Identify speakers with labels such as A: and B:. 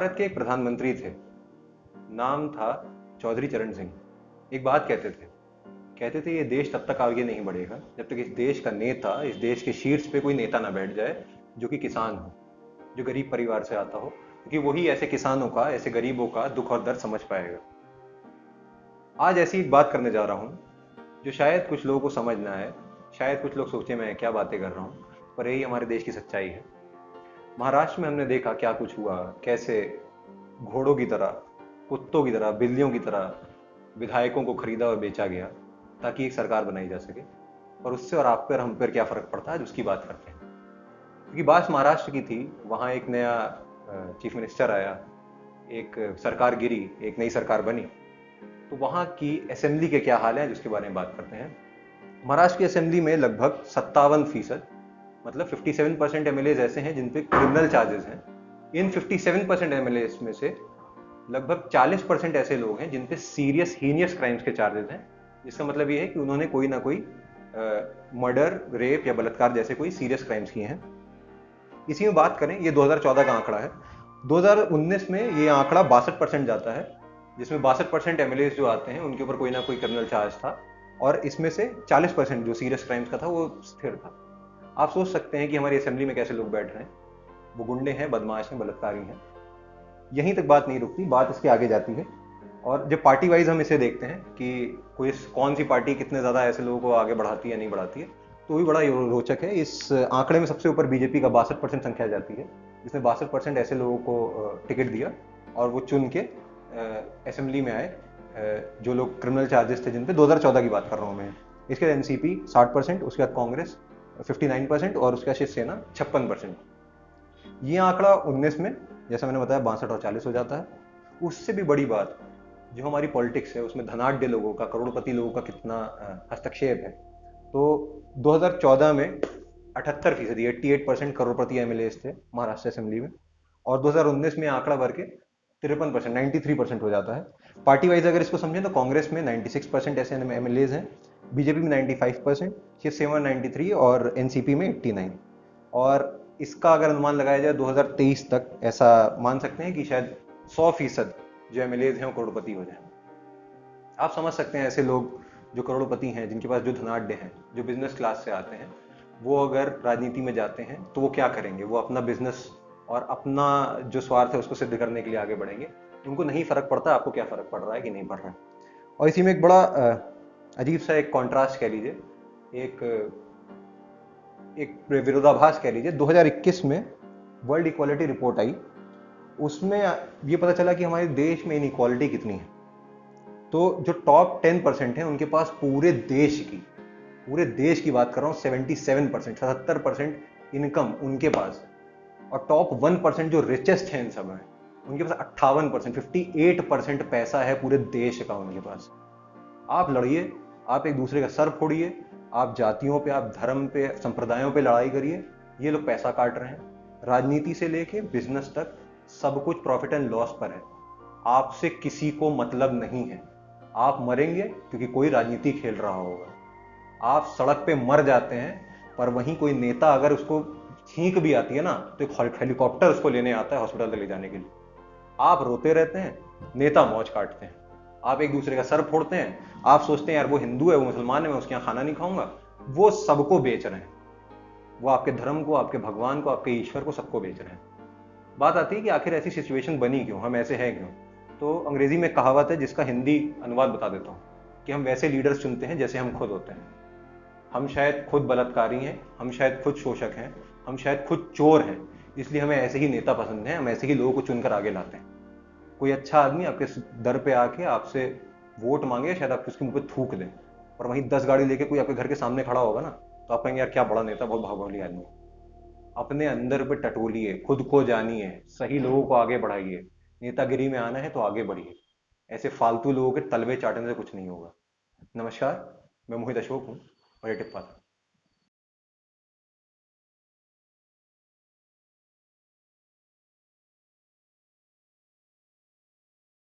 A: भारत के एक प्रधानमंत्री थे, नाम था चौधरी चरण सिंह। एक बात कहते थे ये देश तब तक आगे नहीं बढ़ेगा जब तक इस देश का नेता, इस देश के शीर्ष पे कोई नेता ना बैठ जाए जो कि किसान हो, जो गरीब परिवार से आता हो, क्योंकि वही ऐसे किसानों का, ऐसे गरीबों का दुख और दर्द समझ पाएगा। आज ऐसी एक बात करने जा रहा हूं जो शायद कुछ लोगों को समझ ना आए, शायद कुछ लोग सोचे मैं क्या बातें कर रहा हूं, पर यही हमारे देश की सच्चाई है। महाराष्ट्र में हमने देखा क्या कुछ हुआ, कैसे घोड़ों की तरह, कुत्तों की तरह, बिल्लियों की तरह विधायकों को खरीदा और बेचा गया ताकि एक सरकार बनाई जा सके। और उससे और आप पर, हम पर क्या फर्क पड़ता है, आज उसकी बात करते हैं। क्योंकि बात महाराष्ट्र की थी, वहां एक नया चीफ मिनिस्टर आया, एक सरकार गिरी, एक नई सरकार बनी। तो वहां की असेंबली के क्या हाल है, जिसके बारे में बात करते हैं। महाराष्ट्र की असेंबली में लगभग 57%, मतलब 57% एमएलए ऐसे हैं जिन पे क्रिमिनल चार्जेस हैं। इन 57% एमएलए में से लगभग 40% ऐसे लोग हैं जिन पे सीरियस हीनियस क्राइम्स के चार्जेस हैं, जिसका मतलब ये है कि उन्होंने कोई ना कोई मर्डर, रेप या बलात्कार जैसे कोई सीरियस क्राइम्स किए हैं। इसी में बात करें, ये 2014 का आंकड़ा है। 2019 में ये आंकड़ा 62% जाता है, जिसमें 62% एमएलए जो आते हैं उनके ऊपर कोई ना कोई क्रिमिनल चार्ज था, और इसमें से 40% जो सीरियस क्राइम्स का था वो स्थिर था। आप सोच सकते हैं कि हमारी असेंबली में कैसे लोग बैठ रहे हैं। वो गुंडे हैं, बदमाश हैं, बलात्कारी हैं। यहीं तक बात नहीं रुकती, बात इसके आगे जाती है। और जब पार्टी वाइज हम इसे देखते हैं कि कोई कौन सी पार्टी कितने ज़्यादा ऐसे लोगों को आगे बढ़ाती है या नहीं बढ़ाती है, तो भी बड़ा रोचक है। इस आंकड़े में सबसे ऊपर बीजेपी का 62% संख्या जाती है, जिसने 62% ऐसे लोगों को टिकट दिया और वो चुन के असेंबली में आए, जो लोग क्रिमिनल चार्जेस थे जिन पे। 2014 की बात कर रहा हूँ मैं। इसके बाद एनसीपी 60%, उसके बाद कांग्रेस 59% और उसके बाद शिवसेना 56%। ये आंकड़ा 19 में, जैसा मैंने बताया, 62 और 40 हो जाता है। उससे भी बड़ी बात, जो हमारी पॉलिटिक्स है उसमें धनाढ्य लोगों का, करोड़पति लोगों का कितना हस्तक्षेप है। तो 2014 में 78%, 88% करोड़पति एमएलए थे महाराष्ट्र असेंबली में, और 2019 में आंकड़ा बढ़ के 53%, 93% हो जाता है। पार्टी वाइज अगर इसको समझें तो कांग्रेस में 96% ऐसे एमएलए हैं, बीजेपी में 95%, शिवसेना 93 और एनसीपी में 89। और इसका अगर अनुमान लगाया जाए 2023 तक, ऐसा मान सकते हैं कि शायद 100% जो एमएलए हैं वो करोड़पति हो जाए। आप समझ सकते हैं ऐसे लोग जो करोड़पति हैं, जिनके पास जो धनाढ्य हैं, जो बिजनेस क्लास से आते हैं, वो अगर राजनीति में जाते हैं तो वो क्या करेंगे? वो अपना बिजनेस और अपना जो स्वार्थ है उसको सिद्ध करने के लिए आगे बढ़ेंगे। उनको नहीं फर्क पड़ता आपको क्या फर्क पड़ रहा है कि नहीं पड़ रहा है। और इसी में एक बड़ा अजीब सा एक कॉन्ट्रास्ट कह लीजिए, एक विरोधाभास कह लीजिए। 2021 में वर्ल्ड इक्वालिटी रिपोर्ट आई, उसमें ये पता चला कि हमारे देश में इनइक्वालिटी कितनी है। तो जो टॉप 10% है उनके पास पूरे देश की बात कर रहा हूँ, 77%, 77% इनकम उनके पास। और टॉप 1% जो रिचेस्ट हैं इन सब में, उनके पास 58%, 58% पैसा है पूरे देश का उनके पास। आप लड़िए, आप एक दूसरे का सर फोड़िए, आप जातियों पे, आप धर्म पे, संप्रदायों पे लड़ाई करिए, ये लोग पैसा काट रहे हैं। राजनीति से लेके बिजनेस तक सब कुछ प्रॉफिट एंड लॉस पर है। आपसे किसी को मतलब नहीं है। आप मरेंगे क्योंकि कोई राजनीति खेल रहा होगा। आप सड़क पे मर जाते हैं, पर वहीं कोई नेता अगर उसको छींक भी आती है ना, तो एक हेलीकॉप्टर उसको लेने आता है हॉस्पिटल तक ले जाने के लिए। आप रोते रहते हैं, नेता मौज काटते हैं। आप एक दूसरे का सर फोड़ते हैं, आप सोचते हैं यार वो हिंदू है, वो मुसलमान है, मैं उसके यहाँ खाना नहीं खाऊंगा। वो सबको बेच रहे हैं, वो आपके धर्म को, आपके भगवान को, आपके ईश्वर को, सबको बेच रहे हैं। बात आती है कि आखिर ऐसी सिचुएशन बनी क्यों, हम ऐसे हैं क्यों। तो अंग्रेजी में कहावत है जिसका हिंदी अनुवाद बता देता हूँ, कि हम वैसे लीडर्स चुनते हैं जैसे हम खुद होते हैं। हम शायद खुद बलात्कारी हैं, हम शायद खुद शोषक हैं, हम शायद खुद चोर हैं, इसलिए हमें ऐसे ही नेता पसंद हैं, हम ऐसे ही लोगों को चुनकर आगे लाते हैं। कोई अच्छा आदमी आपके दर पे आके आपसे वोट मांगे, शायद आप उसके मुंह पे थूक दें, और वहीं 10 गाड़ी लेके कोई आपके घर के सामने खड़ा होगा ना, तो आप कहेंगे यार क्या बड़ा नेता, बहुत भागवली आदमी। अपने अंदर पे टटोलिए, खुद को जानिए, सही लोगों को आगे बढ़ाइए। नेतागिरी में आना है तो आगे बढ़िए, ऐसे फालतू लोगों के तलवे चाटने से कुछ नहीं होगा। नमस्कार, मैं मोहित अशोक हूँ और ये टिप्पा था।